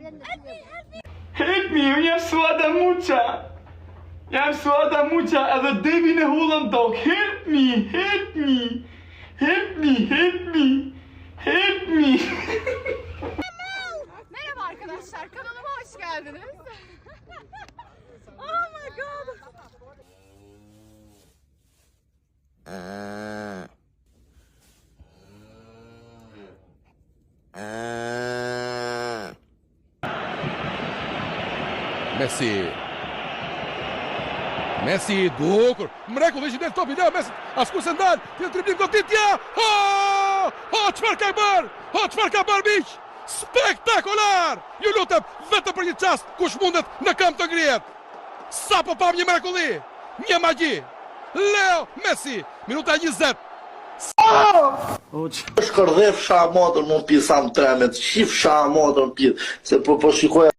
Help me, unë jam Suada Mucha. Jam Suada Mucha edhe Devin e hullën tokë. Help me, help me. Help me, help me. Help me. Merhaba arkadaşlar, kanalıma hoş geldiniz. Oh my god. Messi dukur, mrekullisht i del topi, Leo Messi, asku se ndal, të driblim goditja, çfarë ka bërë, çfarë ka bërë miq, spektakolar, ju lutem, vetëm për një çast, kush mundet në kamp të ngrihet, sa po pam një mrekulli, një magji, Leo Messi, minuta 20. Shkërdhef fsha motër më pisam 3 me të shif fsha motër më pisë, se po shikoja